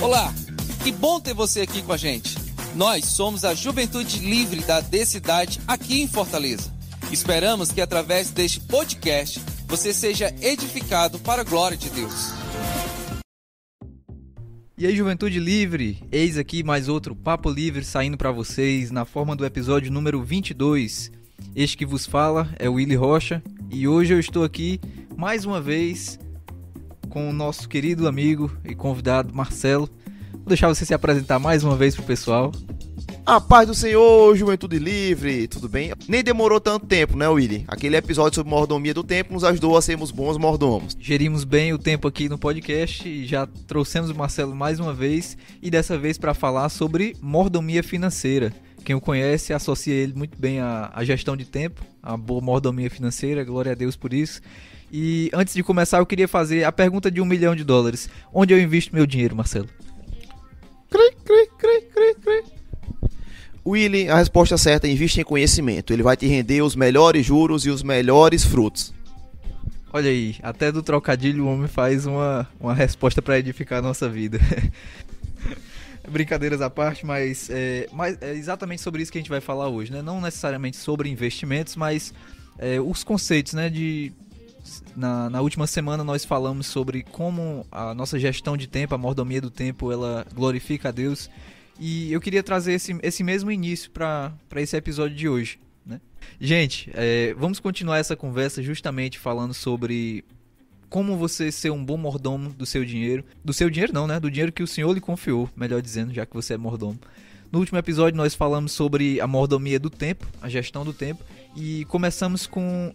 Olá, que bom ter você aqui com a gente. Nós somos a Juventude Livre da D-Cidade aqui em Fortaleza. Esperamos que através deste podcast você seja edificado para a glória de Deus. E aí, Juventude Livre, eis aqui mais outro Papo Livre saindo para vocês na forma do episódio número 22. Este que vos fala é o Willy Rocha e hoje eu estou aqui mais uma vez com o nosso querido amigo e convidado Marcelo. Vou deixar você se apresentar mais uma vez pro pessoal. A paz do Senhor, Juventude Livre, tudo bem? Nem demorou tanto tempo, né, Willy? Aquele episódio sobre mordomia do tempo nos ajudou a sermos bons mordomos. Gerimos bem o tempo aqui no podcast e já trouxemos o Marcelo mais uma vez e dessa vez para falar sobre mordomia financeira. Quem o conhece associa ele muito bem à gestão de tempo, a boa mordomia financeira, glória a Deus por isso. E antes de começar eu queria fazer a pergunta de $1 milhão. Onde eu invisto meu dinheiro, Marcelo? Willy, a resposta certa é invista em conhecimento. Ele vai te render os melhores juros e os melhores frutos. Olha aí, até do trocadilho o homem faz uma resposta para edificar a nossa vida. Brincadeiras à parte, mas é exatamente sobre isso que a gente vai falar hoje, né? Não necessariamente sobre investimentos, mas os conceitos, né? Na última semana nós falamos sobre como a nossa gestão de tempo, a mordomia do tempo, ela glorifica a Deus. E eu queria trazer esse mesmo início para esse episódio de hoje, né? Gente, vamos continuar essa conversa justamente falando sobre como você ser um bom mordomo do seu dinheiro. Do seu dinheiro não, né? Do dinheiro que o Senhor lhe confiou, melhor dizendo, já que você é mordomo. No último episódio nós falamos sobre a mordomia do tempo, a gestão do tempo. E começamos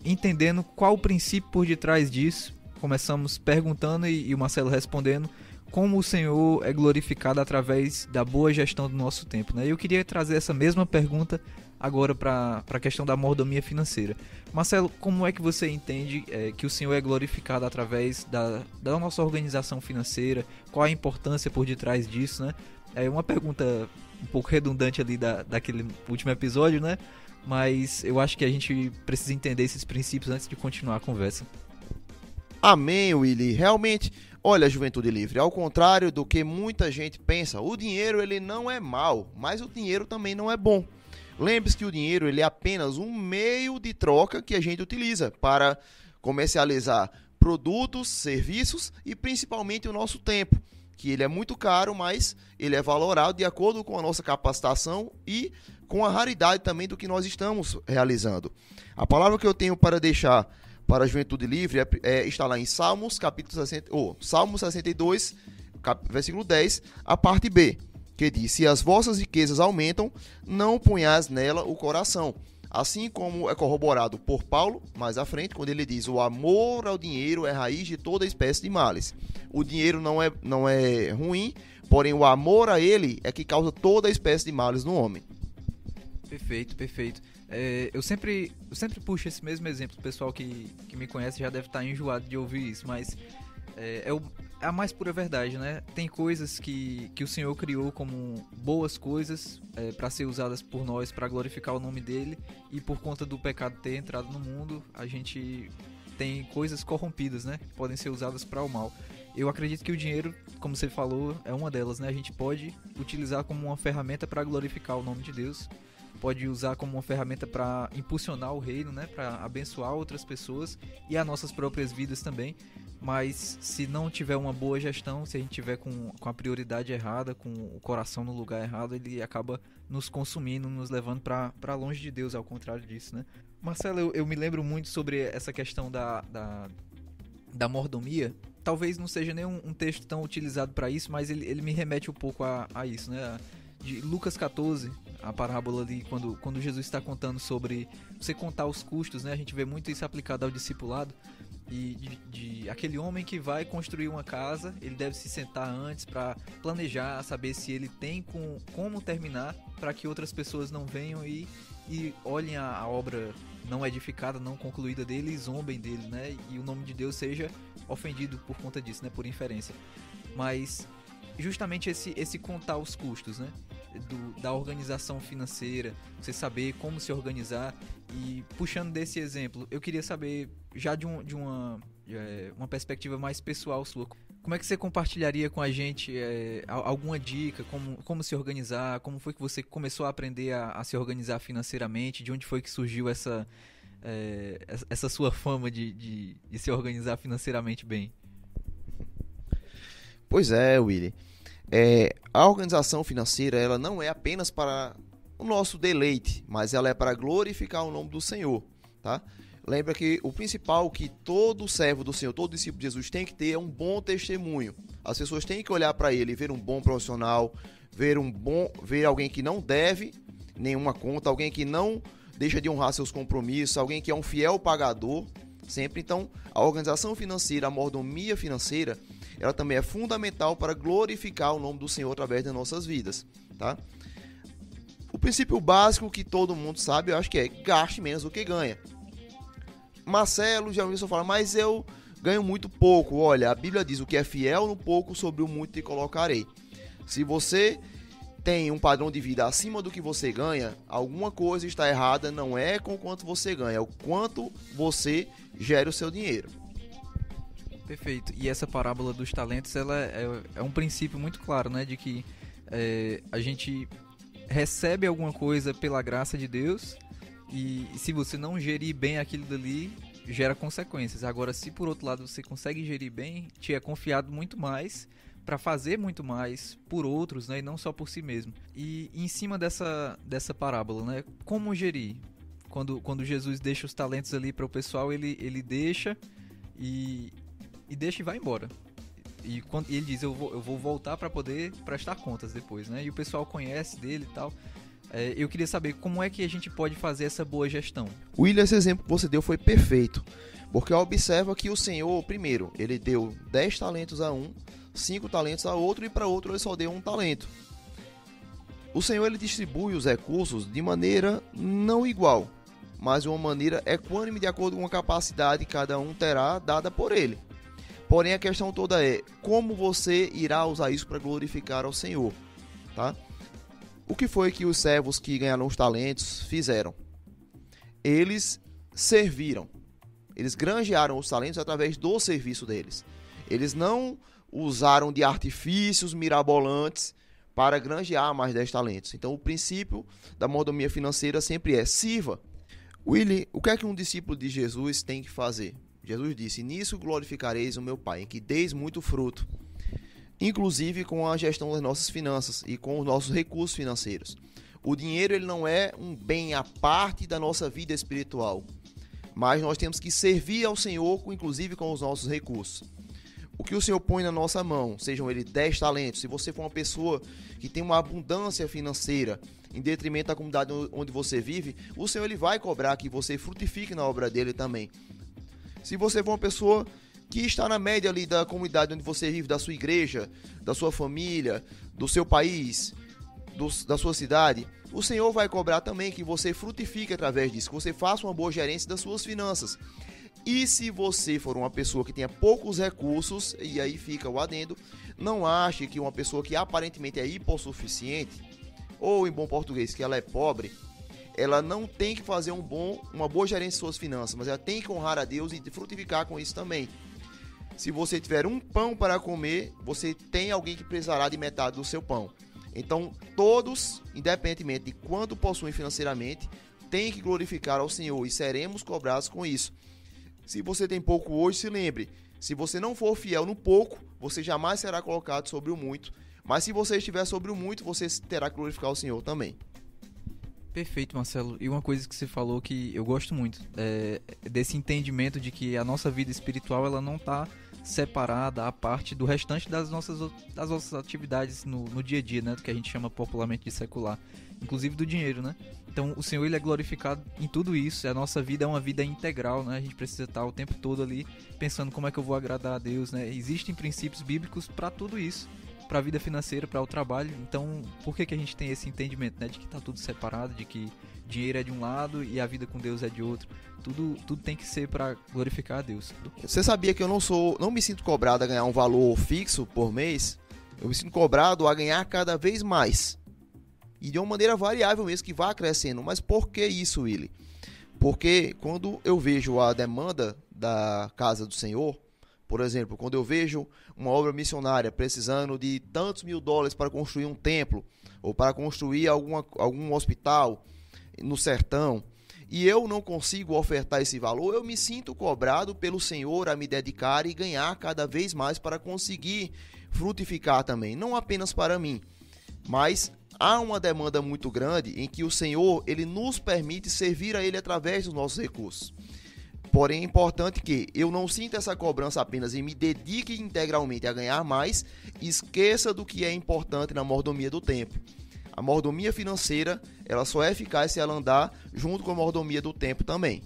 entendendo qual o princípio por detrás disso. Começamos perguntando e o Marcelo respondendo como o Senhor é glorificado através da boa gestão do nosso tempo, né? Eu queria trazer essa mesma pergunta agora para a questão da mordomia financeira. Marcelo, como é que você entende que o Senhor é glorificado através da nossa organização financeira? Qual a importância por detrás disso, né? É uma pergunta um pouco redundante ali daquele último episódio, né? Mas eu acho que a gente precisa entender esses princípios antes de continuar a conversa. Amém, Willy. Realmente, olha, Juventude Livre, ao contrário do que muita gente pensa, o dinheiro ele não é mau, mas o dinheiro também não é bom. Lembre-se que o dinheiro ele é apenas um meio de troca que a gente utiliza para comercializar produtos, serviços e principalmente o nosso tempo, que ele é muito caro, mas ele é valorado de acordo com a nossa capacitação e com a raridade também do que nós estamos realizando. A palavra que eu tenho para deixar para a Juventude Livre está lá em Salmos, Salmo 62, versículo 10, a parte B, que diz: se as vossas riquezas aumentam, não ponhais nela o coração. Assim como é corroborado por Paulo, mais à frente, quando ele diz: o amor ao dinheiro é raiz de toda espécie de males. O dinheiro não é ruim, porém o amor a ele é que causa toda espécie de males no homem. Perfeito. Eu sempre puxo esse mesmo exemplo. O pessoal que me conhece já deve estar enjoado de ouvir isso, mas é a mais pura verdade, né? Tem coisas que o Senhor criou como boas coisas para ser usadas por nós, para glorificar o nome dele, e por conta do pecado ter entrado no mundo, a gente tem coisas corrompidas, né? Que podem ser usadas para o mal. Eu acredito que o dinheiro, como você falou, é uma delas, né? A gente pode utilizar como uma ferramenta para glorificar o nome de Deus, pode usar como uma ferramenta para impulsionar o reino, né? Para abençoar outras pessoas e as nossas próprias vidas também. Mas se não tiver uma boa gestão, se a gente tiver com a prioridade errada, com o coração no lugar errado, ele acaba nos consumindo, nos levando para longe de Deus, ao contrário disso, né? Marcelo, eu me lembro muito sobre essa questão da mordomia. Talvez não seja nem um texto tão utilizado para isso, mas ele me remete um pouco a isso, né? De Lucas 14, a parábola ali, quando Jesus está contando sobre você contar os custos, né? A gente vê muito isso aplicado ao discipulado. E de aquele homem que vai construir uma casa, ele deve se sentar antes para planejar, saber se ele tem como terminar, para que outras pessoas não venham e olhem a obra não edificada, não concluída dele e zombem dele, né? E o nome de Deus seja ofendido por conta disso, né? Por inferência. Mas justamente esse contar os custos, né? Da organização financeira, você saber como se organizar. E puxando desse exemplo, eu queria saber já de uma perspectiva mais pessoal sua, Como é que você compartilharia com a gente alguma dica, como se organizar, como foi que você começou a aprender a se organizar financeiramente, de onde foi que surgiu essa sua fama de se organizar financeiramente bem? Pois é, Willy. A organização financeira, ela não é apenas para o nosso deleite, mas ela é para glorificar o nome do Senhor, tá? Lembra que o principal que todo servo do Senhor, todo discípulo de Jesus tem que ter é um bom testemunho. As pessoas têm que olhar para ele e ver um bom profissional, ver alguém que não deve nenhuma conta, alguém que não deixa de honrar seus compromissos, alguém que é um fiel pagador, sempre. Então, a organização financeira, a mordomia financeira, ela também é fundamental para glorificar o nome do Senhor através das nossas vidas, tá? O princípio básico que todo mundo sabe, eu acho que é gaste menos do que ganha. Marcelo, já ouviu você falar, mas eu ganho muito pouco. Olha, a Bíblia diz: o que é fiel no pouco, sobre o muito te colocarei. Se você tem um padrão de vida acima do que você ganha, alguma coisa está errada, não é com o quanto você ganha, é o quanto você gera o seu dinheiro. Perfeito. E essa parábola dos talentos, ela é um princípio muito claro, né? De que a gente recebe alguma coisa pela graça de Deus, e se você não gerir bem aquilo dali, gera consequências. Agora, se por outro lado você consegue gerir bem, te é confiado muito mais para fazer muito mais por outros, né, e não só por si mesmo. E em cima dessa parábola, né, como gerir? Quando Jesus deixa os talentos ali para o pessoal, ele deixa e deixa e vai embora. E quando ele diz: eu vou voltar para poder prestar contas depois, né? E o pessoal conhece dele e tal. Eu queria saber como é que a gente pode fazer essa boa gestão. William, esse exemplo que você deu foi perfeito, porque observa que o Senhor, primeiro, ele deu 10 talentos a um, 5 talentos a outro, e para outro ele só deu 1 talento. O Senhor, ele distribui os recursos de maneira não igual, mas de uma maneira equânime, de acordo com a capacidade que cada um terá dada por ele. Porém, a questão toda é como você irá usar isso para glorificar ao Senhor, tá? O que foi que os servos que ganharam os talentos fizeram? Eles serviram. Eles granjearam os talentos através do serviço deles. Eles não usaram de artifícios mirabolantes para granjear mais 10 talentos. Então, o princípio da mordomia financeira sempre é: sirva. Willy, o que é que um discípulo de Jesus tem que fazer? Jesus disse: nisso glorificareis o meu Pai, em que deis muito fruto. Inclusive com a gestão das nossas finanças e com os nossos recursos financeiros. O dinheiro, ele não é um bem à parte da nossa vida espiritual, mas nós temos que servir ao Senhor, inclusive com os nossos recursos. O que o Senhor põe na nossa mão, sejam eles 10 talentos, se você for uma pessoa que tem uma abundância financeira em detrimento da comunidade onde você vive, o Senhor, ele vai cobrar que você frutifique na obra dele também. Se você for uma pessoa que está na média ali da comunidade onde você vive, da sua igreja, da sua família, do seu país, da sua cidade, o Senhor vai cobrar também que você frutifique através disso, que você faça uma boa gerência das suas finanças. E se você for uma pessoa que tenha poucos recursos, e aí fica o adendo, não ache que uma pessoa que aparentemente é hipossuficiente, ou em bom português, que ela é pobre, ela não tem que fazer uma boa gerência de suas finanças, mas ela tem que honrar a Deus e frutificar com isso também. Se você tiver um pão para comer, você tem alguém que precisará de metade do seu pão. Então, todos, independentemente de quanto possuem financeiramente, têm que glorificar ao Senhor e seremos cobrados com isso. Se você tem pouco hoje, se lembre, se você não for fiel no pouco, você jamais será colocado sobre o muito. Mas se você estiver sobre o muito, você terá que glorificar o Senhor também. Perfeito, Marcelo. E uma coisa que você falou que eu gosto muito, desse entendimento de que a nossa vida espiritual, ela não está separada à parte do restante das nossas atividades no dia a dia, né? Do que a gente chama popularmente de secular, inclusive do dinheiro, né? Então o Senhor, ele é glorificado em tudo isso. A nossa vida é uma vida integral, né? A gente precisa estar o tempo todo ali pensando como é que eu vou agradar a Deus, né? Existem princípios bíblicos para tudo isso, para a vida financeira, para o trabalho. Então, por que a gente tem esse entendimento, né? De que está tudo separado, de que dinheiro é de um lado e a vida com Deus é de outro. Tudo tem que ser para glorificar a Deus. Você sabia que eu não me sinto cobrado a ganhar um valor fixo por mês? Eu me sinto cobrado a ganhar cada vez mais. E de uma maneira variável mesmo, que vai crescendo. Mas por que isso, Willy? Porque quando eu vejo a demanda da casa do Senhor, Por exemplo, quando eu vejo uma obra missionária precisando de tantos mil dólares para construir um templo ou para construir algum hospital no sertão, e eu não consigo ofertar esse valor, eu me sinto cobrado pelo Senhor a me dedicar e ganhar cada vez mais para conseguir frutificar também, não apenas para mim, mas há uma demanda muito grande em que o Senhor ele nos permite servir a Ele através dos nossos recursos. Porém, é importante que eu não sinta essa cobrança apenas e me dedique integralmente a ganhar mais, e esqueça do que é importante na mordomia do tempo. A mordomia financeira, ela só é eficaz se ela andar junto com a mordomia do tempo também.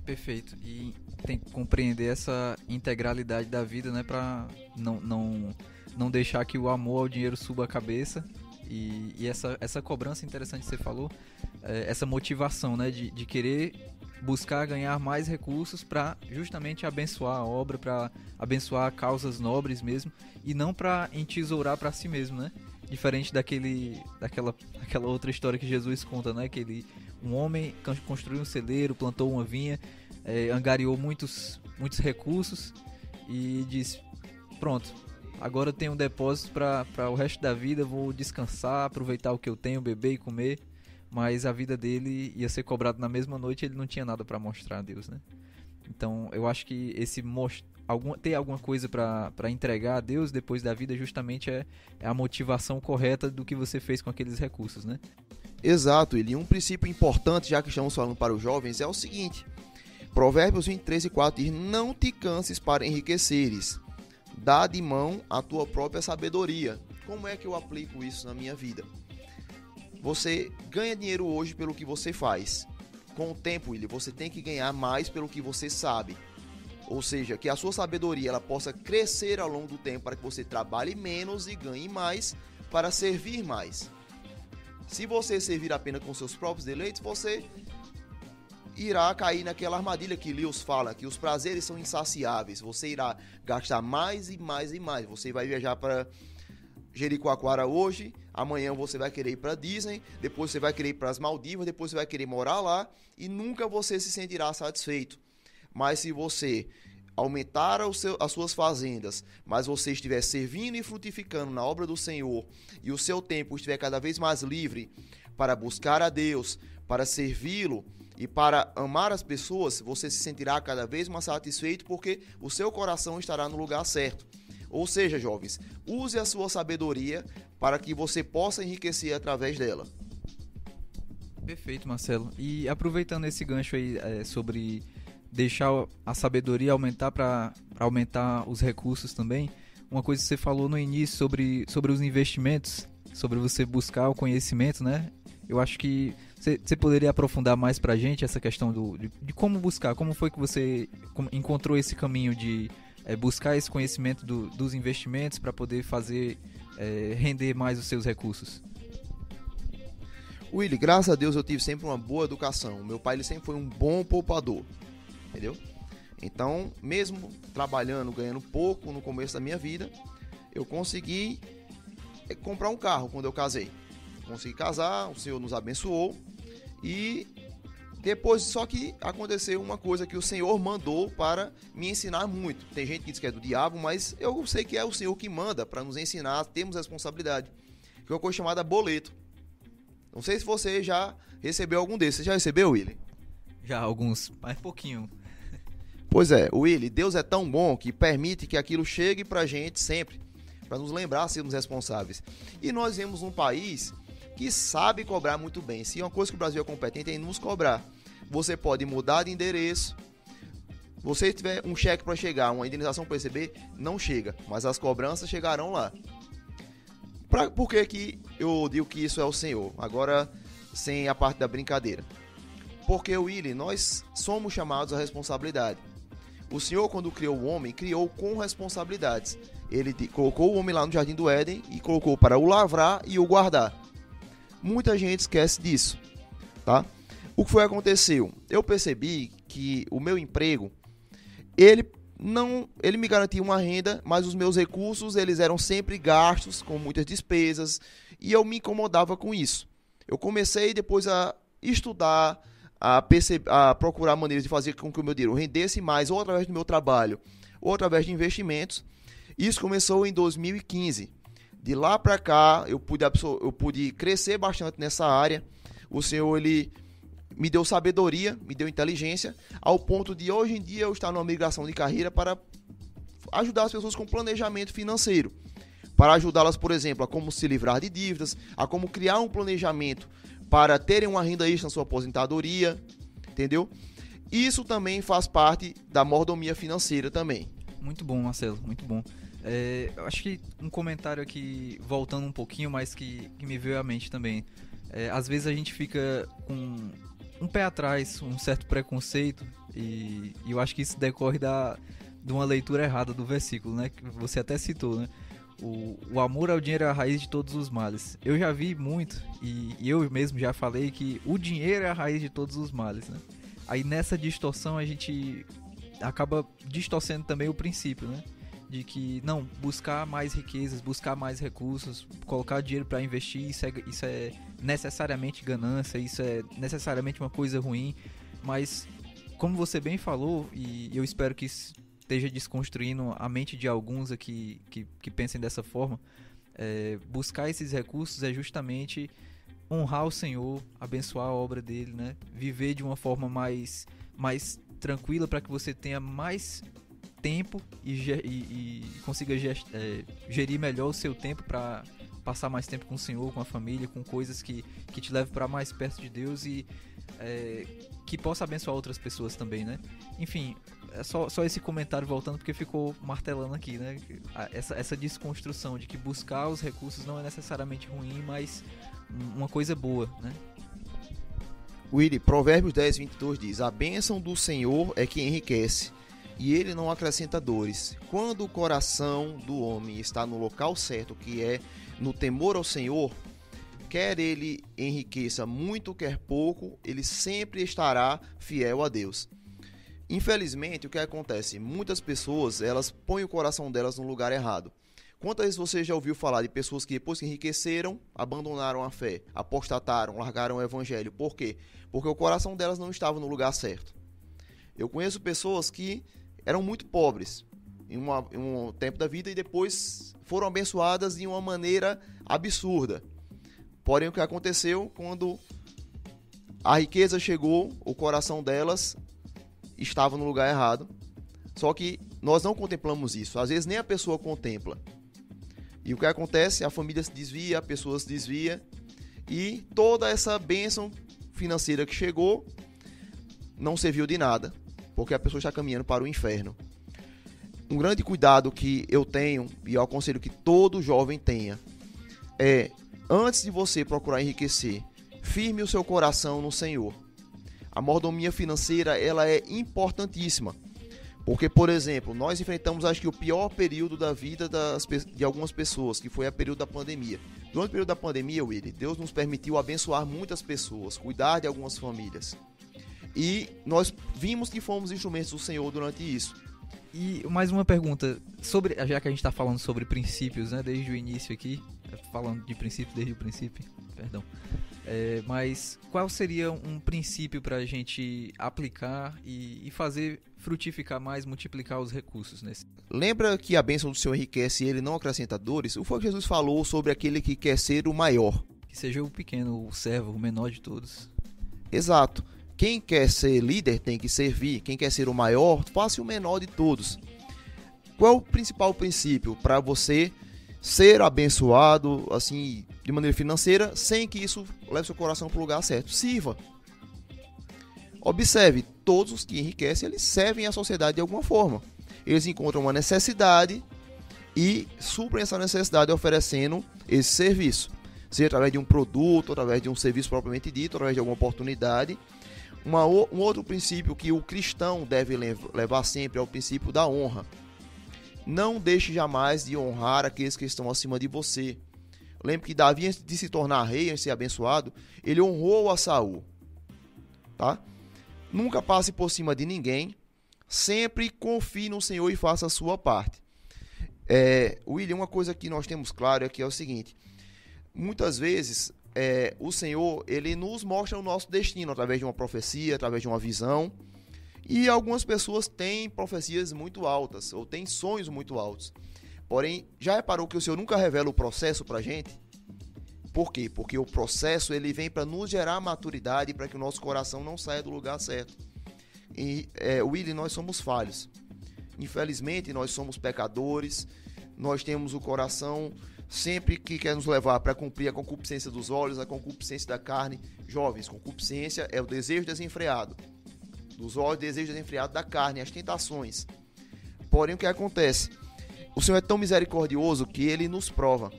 Perfeito. E tem que compreender essa integralidade da vida, né, para não deixar que o amor ao dinheiro suba a cabeça. E essa cobrança interessante que você falou, essa motivação, né, de querer buscar ganhar mais recursos para justamente abençoar a obra, para abençoar causas nobres mesmo, e não para entesourar para si mesmo, né? Diferente daquela outra história que Jesus conta, né? Que um homem construiu um celeiro, plantou uma vinha, angariou muitos recursos e disse: pronto, agora eu tenho um depósito para o resto da vida, vou descansar, aproveitar o que eu tenho, beber e comer. Mas a vida dele ia ser cobrada na mesma noite e ele não tinha nada para mostrar a Deus, né? Então eu acho que ter alguma coisa para entregar a Deus depois da vida justamente é a motivação correta do que você fez com aqueles recursos, né? Exato, e um princípio importante, já que estamos falando para os jovens, é o seguinte: Provérbios 23:4 diz: não te canses para enriqueceres, dá de mão a tua própria sabedoria. Como é que eu aplico isso na minha vida? Você ganha dinheiro hoje pelo que você faz. Com o tempo, William, você tem que ganhar mais pelo que você sabe. Ou seja, que a sua sabedoria ela possa crescer ao longo do tempo para que você trabalhe menos e ganhe mais para servir mais. Se você servir apenas com seus próprios deleites, você irá cair naquela armadilha que Lewis fala, que os prazeres são insaciáveis. Você irá gastar mais e mais e mais. Você vai viajar para Jericoacoara hoje, amanhã você vai querer ir para Disney, depois você vai querer ir para as Maldivas, depois você vai querer morar lá e nunca você se sentirá satisfeito. Mas se você aumentar as suas fazendas, mas você estiver servindo e frutificando na obra do Senhor e o seu tempo estiver cada vez mais livre para buscar a Deus, para servi-lo e para amar as pessoas, você se sentirá cada vez mais satisfeito porque o seu coração estará no lugar certo. Ou seja, jovens, use a sua sabedoria para que você possa enriquecer através dela. Perfeito, Marcelo. E aproveitando esse gancho aí sobre deixar a sabedoria aumentar para aumentar os recursos também, uma coisa que você falou no início sobre os investimentos, sobre você buscar o conhecimento, né? Eu acho que você poderia aprofundar mais para a gente essa questão de como buscar, como foi que você encontrou esse caminho de buscar esse conhecimento dos investimentos para poder fazer render mais os seus recursos. Willy, graças a Deus eu tive sempre uma boa educação. Meu pai ele sempre foi um bom poupador, entendeu? Então, mesmo trabalhando, ganhando pouco no começo da minha vida, eu consegui comprar um carro quando eu casei. Consegui casar, o Senhor nos abençoou e depois, só que aconteceu uma coisa que o Senhor mandou para me ensinar muito. Tem gente que diz que é do diabo, mas eu sei que é o Senhor que manda para nos ensinar, temos responsabilidade. Que é uma coisa chamada boleto. Não sei se você já recebeu algum desses. Você já recebeu, Willy? Já, alguns, mas pouquinho. Pois é, Willy, Deus é tão bom que permite que aquilo chegue pra gente sempre, para nos lembrar sermos responsáveis. E nós vemos um país que sabe cobrar muito bem. Se uma coisa que o Brasil é competente é em nos cobrar. Você pode mudar de endereço. Você tiver um cheque para chegar, uma indenização para receber, não chega, mas as cobranças chegarão lá. Por que eu digo que isso é o Senhor? Agora, sem a parte da brincadeira. Porque, Willy, nós somos chamados à responsabilidade. O Senhor, quando criou o homem, criou com responsabilidades. Ele colocou o homem lá no Jardim do Éden e colocou para o lavrar e o guardar. Muita gente esquece disso, tá? O que foi que aconteceu? Eu percebi que o meu emprego, ele me garantia uma renda, mas os meus recursos, eles eram sempre gastos com muitas despesas e eu me incomodava com isso. Eu comecei depois a estudar, a procurar maneiras de fazer com que o meu dinheiro rendesse mais, ou através do meu trabalho, ou através de investimentos. Isso começou em 2015. De lá para cá, eu pude crescer bastante nessa área. O Senhor, Ele me deu sabedoria, me deu inteligência, ao ponto de hoje em dia eu estar numa migração de carreira para ajudar as pessoas com planejamento financeiro. Para ajudá-las, por exemplo, a como se livrar de dívidas, a como criar um planejamento para terem uma renda extra na sua aposentadoria, entendeu? Isso também faz parte da mordomia financeira também. Muito bom, Marcelo, muito bom. Eu acho que um comentário aqui, voltando um pouquinho, mas que me veio à mente também. Às vezes a gente fica com um pé atrás, um certo preconceito, e eu acho que isso decorre de uma leitura errada do versículo, né? Que você até citou, né? O amor ao dinheiro é a raiz de todos os males. Eu já vi muito, e eu mesmo já falei que o dinheiro é a raiz de todos os males, né? Aí nessa distorção a gente acaba distorcendo também o princípio, né? De que, não, buscar mais riquezas, buscar mais recursos, colocar dinheiro para investir, isso é necessariamente ganância, isso é necessariamente uma coisa ruim. Mas, como você bem falou, e eu espero que isso esteja desconstruindo a mente de alguns aqui que pensem dessa forma, buscar esses recursos é justamente honrar o Senhor, abençoar a obra dele, né? Viver de uma forma mais tranquila para que você tenha mais tempo e consiga gerir melhor o seu tempo para passar mais tempo com o Senhor, com a família, com coisas que te levem para mais perto de Deus e que possa abençoar outras pessoas também, né? Enfim, é só esse comentário voltando porque ficou martelando aqui, né? Essa desconstrução de que buscar os recursos não é necessariamente ruim, mas uma coisa boa, né? Willy, Provérbios 10, 22 diz: a bênção do Senhor é que enriquece, e ele não acrescenta dores. Quando o coração do homem está no local certo, que é no temor ao Senhor, quer ele enriqueça muito, quer pouco, ele sempre estará fiel a Deus. Infelizmente, o que acontece? Muitas pessoas, elas põem o coração delas no lugar errado. Quantas vezes você já ouviu falar de pessoas que depois que enriqueceram, abandonaram a fé, apostataram, largaram o evangelho? Por quê? Porque o coração delas não estava no lugar certo. Eu conheço pessoas que eram muito pobres em um tempo da vida e depois foram abençoadas de uma maneira absurda. Porém, o que aconteceu quando a riqueza chegou, o coração delas estava no lugar errado. Só que nós não contemplamos isso. Às vezes nem a pessoa contempla. E o que acontece? A família se desvia, a pessoa se desvia e toda essa bênção financeira que chegou não serviu de nada, porque a pessoa está caminhando para o inferno. Um grande cuidado que eu tenho, e eu aconselho que todo jovem tenha, é, antes de você procurar enriquecer, firme o seu coração no Senhor. A mordomia financeira, ela é importantíssima. Porque, por exemplo, nós enfrentamos, acho que, o pior período da vida de algumas pessoas, que foi o período da pandemia. Durante o período da pandemia, Willy, Deus nos permitiu abençoar muitas pessoas, cuidar de algumas famílias. E nós vimos que fomos instrumentos do Senhor durante isso. E mais uma pergunta, já que a gente está falando sobre princípios, né, desde o início aqui, falando de princípios desde o princípio, perdão. Mas qual seria um princípio para a gente aplicar e fazer frutificar mais, multiplicar os recursos nesse? Lembra que a bênção do Senhor enriquece e ele não acrescenta dores? O que foi que Jesus falou sobre aquele que quer ser o maior? Que seja o pequeno, o servo, o menor de todos. Exato. Quem quer ser líder tem que servir. Quem quer ser o maior, faça o menor de todos. Qual é o principal princípio para você ser abençoado assim de maneira financeira sem que isso leve seu coração para o lugar certo? Sirva. Observe, todos os que enriquecem, eles servem à sociedade de alguma forma. Eles encontram uma necessidade e suprem essa necessidade oferecendo esse serviço. Seja através de um produto, através de um serviço propriamente dito, através de alguma oportunidade. Um outro princípio que o cristão deve levar sempre é o princípio da honra. Não deixe jamais de honrar aqueles que estão acima de você. Lembre que Davi, antes de se tornar rei, antes de ser abençoado, ele honrou a Saul. Tá? Nunca passe por cima de ninguém. Sempre confie no Senhor e faça a sua parte. William, uma coisa que nós temos claro aqui é o seguinte. Muitas vezes, o Senhor, ele nos mostra o nosso destino através de uma profecia, através de uma visão. E algumas pessoas têm profecias muito altas, ou têm sonhos muito altos. Porém, já reparou que o Senhor nunca revela o processo pra gente? Por quê? Porque o processo ele vem para nos gerar maturidade, para que o nosso coração não saia do lugar certo. E, Willy, nós somos falhos. Infelizmente, nós somos pecadores. Nós temos o coração sempre que quer nos levar para cumprir a concupiscência dos olhos, a concupiscência da carne. Jovens, concupiscência é o desejo desenfreado dos olhos, desejo desenfreado da carne, as tentações. Porém, o que acontece? O Senhor é tão misericordioso que Ele nos prova.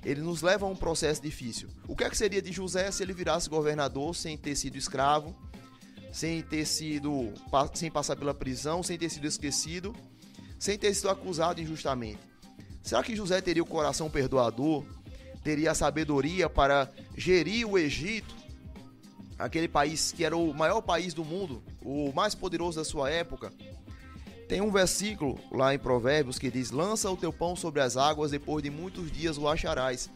Ele nos leva a um processo difícil. O que é que seria de José se ele virasse governador sem ter sido escravo, sem passar pela prisão, sem ter sido esquecido, sem ter sido acusado injustamente? Será que José teria o coração perdoador? Teria a sabedoria para gerir o Egito, aquele país que era o maior país do mundo, o mais poderoso da sua época? Tem um versículo lá em Provérbios que diz: lança o teu pão sobre as águas, depois de muitos dias o acharás.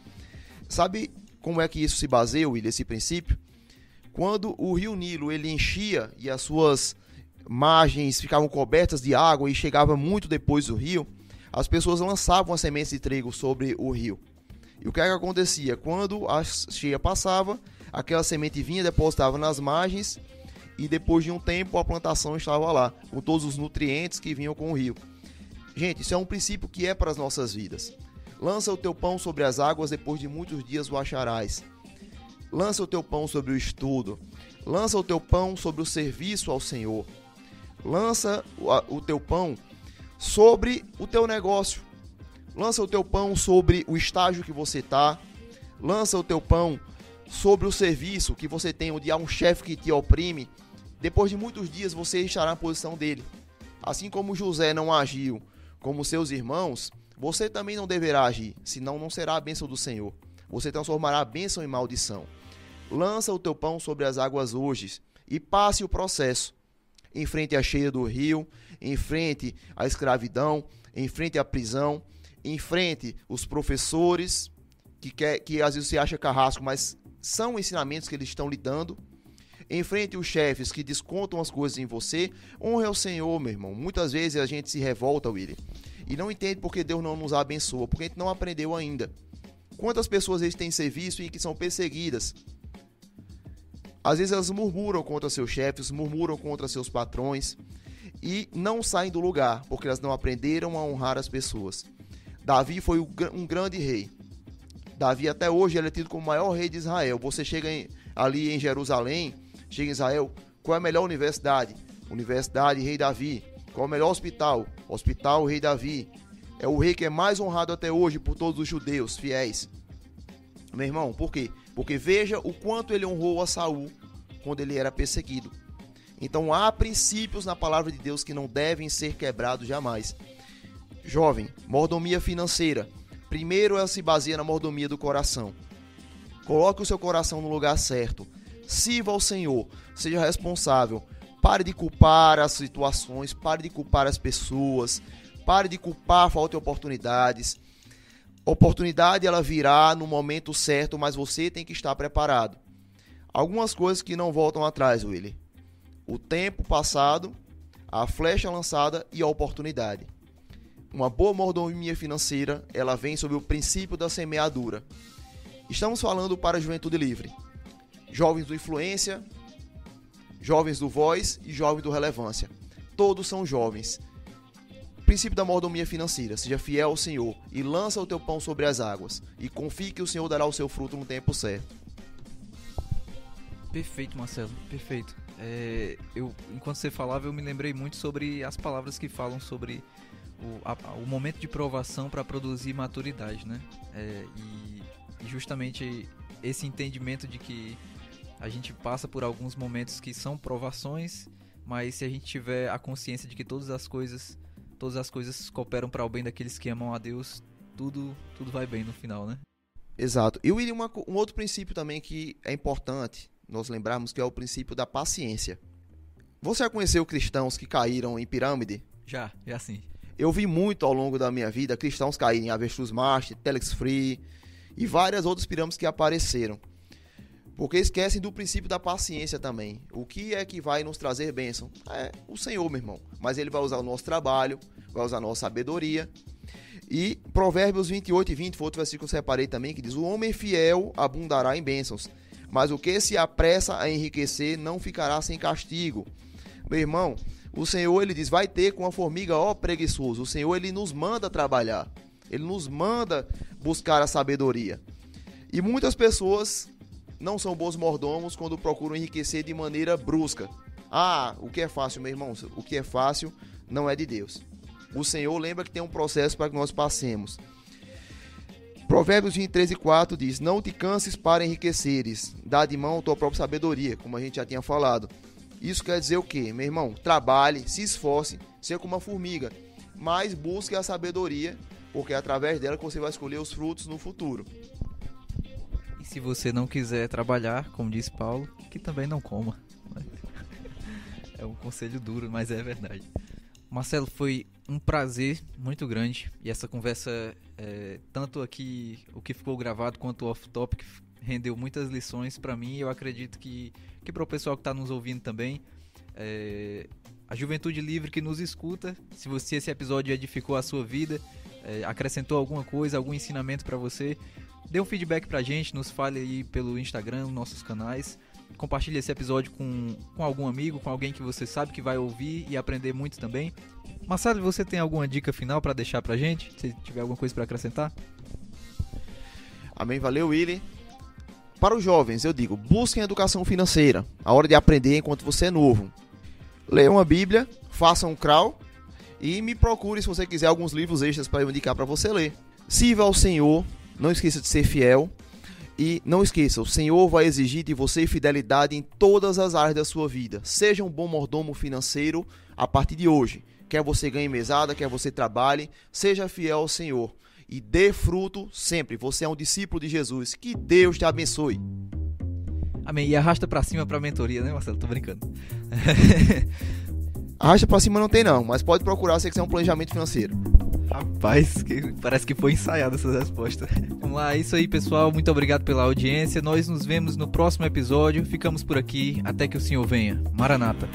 Sabe como é que isso se baseia, William, esse princípio? Quando o rio Nilo ele enchia e as suas margens ficavam cobertas de água e chegava muito depois do rio, as pessoas lançavam as sementes de trigo sobre o rio. E o que é que acontecia? Quando a cheia passava, aquela semente vinha, depositava nas margens, e depois de um tempo a plantação estava lá, com todos os nutrientes que vinham com o rio. Gente, isso é um princípio que é para as nossas vidas. Lança o teu pão sobre as águas, depois de muitos dias o acharás. Lança o teu pão sobre o estudo. Lança o teu pão sobre o serviço ao Senhor. Lança o teu pão sobre o teu negócio. Lança o teu pão sobre o estágio que você está. Lança o teu pão sobre o serviço que você tem, onde há um chefe que te oprime. Depois de muitos dias você estará na posição dele. Assim como José não agiu como seus irmãos, você também não deverá agir, senão não será a bênção do Senhor. Você transformará a bênção em maldição. Lança o teu pão sobre as águas hoje e passe o processo. Enfrente a cheia do rio, enfrente a escravidão, enfrente a prisão, enfrente os professores que às vezes você acha carrasco, mas são ensinamentos que eles estão lhe dando. Enfrente os chefes que descontam as coisas em você. Honre ao Senhor, meu irmão. Muitas vezes a gente se revolta, William, e não entende porque Deus não nos abençoa, porque a gente não aprendeu ainda. Quantas pessoas eles têm serviço e que são perseguidas? Às vezes elas murmuram contra seus chefes, murmuram contra seus patrões e não saem do lugar, porque elas não aprenderam a honrar as pessoas. Davi foi um grande rei. Davi até hoje ele é tido como o maior rei de Israel. Você chega ali em Jerusalém, chega em Israel, qual é a melhor universidade? Universidade Rei Davi. Qual é o melhor hospital? Hospital Rei Davi. É o rei que é mais honrado até hoje por todos os judeus fiéis. Meu irmão, por quê? Porque veja o quanto ele honrou a Saul quando ele era perseguido. Então há princípios na palavra de Deus que não devem ser quebrados jamais. Jovem, mordomia financeira. Primeiro ela se baseia na mordomia do coração. Coloque o seu coração no lugar certo. Sirva ao Senhor. Seja responsável. Pare de culpar as situações. Pare de culpar as pessoas. Pare de culpar a falta de oportunidades. Oportunidade ela virá no momento certo, mas você tem que estar preparado. Algumas coisas que não voltam atrás, Willy. O tempo passado, a flecha lançada e a oportunidade. Uma boa mordomia financeira, ela vem sob o princípio da semeadura. Estamos falando para a Juventude Livre. Jovens do Influência, jovens do Voz e jovens do Relevância. Todos são jovens. Princípio da mordomia financeira. Seja fiel ao Senhor e lança o teu pão sobre as águas. E confie que o Senhor dará o seu fruto no tempo certo. Perfeito, Marcelo. Perfeito. Enquanto você falava, eu me lembrei muito sobre as palavras que falam sobre o momento de provação para produzir maturidade, né? E justamente esse entendimento de que a gente passa por alguns momentos que são provações, mas se a gente tiver a consciência de que todas as coisas cooperam para o bem daqueles que amam a Deus, tudo vai bem no final, né? Exato. E um outro princípio também que é importante nós lembrarmos, que é o princípio da paciência. Você já conheceu cristãos que caíram em pirâmide? Já sim. Eu vi muito ao longo da minha vida cristãos caírem em Avestruz Master, Telex Free e várias outras pirâmides que apareceram. Porque esquecem do princípio da paciência também. O que é que vai nos trazer bênção? É o Senhor, meu irmão. Mas Ele vai usar o nosso trabalho, vai usar a nossa sabedoria. E Provérbios 28 e 20 foi outro versículo que eu separei também, que diz: o homem fiel abundará em bênçãos, mas o que se apressa a enriquecer não ficará sem castigo. Meu irmão, o Senhor, Ele diz, vai ter com a formiga, ó preguiçoso. O Senhor, Ele nos manda trabalhar. Ele nos manda buscar a sabedoria. E muitas pessoas não são bons mordomos quando procuram enriquecer de maneira brusca. Ah, o que é fácil, meu irmão? O que é fácil não é de Deus. O Senhor lembra que tem um processo para que nós passemos. Provérbios 23 e 4 diz: não te canses para enriqueceres, dá de mão a tua própria sabedoria, como a gente já tinha falado. Isso quer dizer o quê? Meu irmão, trabalhe, se esforce, seja como uma formiga, mas busque a sabedoria, porque é através dela que você vai escolher os frutos no futuro. E se você não quiser trabalhar, como diz Paulo, que também não coma. É um conselho duro, mas é verdade. Marcelo, foi um prazer muito grande. E essa conversa, tanto aqui o que ficou gravado quanto o off-topic, rendeu muitas lições para mim. E eu acredito que para o pessoal que está nos ouvindo também. A Juventude Livre que nos escuta, se esse episódio edificou a sua vida, acrescentou alguma coisa, algum ensinamento para você, dê um feedback pra gente, nos fale aí pelo Instagram, nossos canais. Compartilhe esse episódio com algum amigo, com alguém que você sabe que vai ouvir e aprender muito também. Marcelo, você tem alguma dica final para deixar pra gente? Se tiver alguma coisa para acrescentar? Amém, valeu, Willy. Para os jovens, eu digo, busquem educação financeira. A hora de aprender enquanto você é novo. Leiam a Bíblia, façam um crawl e me procure, se você quiser, alguns livros extras para eu indicar para você ler. Sirva ao Senhor, não esqueça de ser fiel. E não esqueça, o Senhor vai exigir de você fidelidade em todas as áreas da sua vida. Seja um bom mordomo financeiro a partir de hoje. Quer você ganhe mesada, quer você trabalhe, seja fiel ao Senhor. E dê fruto sempre. Você é um discípulo de Jesus. Que Deus te abençoe. Amém. E arrasta pra cima pra mentoria, né, Marcelo? Tô brincando. Arrasta pra cima não tem não, mas pode procurar se você quiser um planejamento financeiro. Rapaz, parece que foi ensaiada essa resposta. Vamos lá, é isso aí, pessoal. Muito obrigado pela audiência. Nós nos vemos no próximo episódio. Ficamos por aqui até que o Senhor venha. Maranata.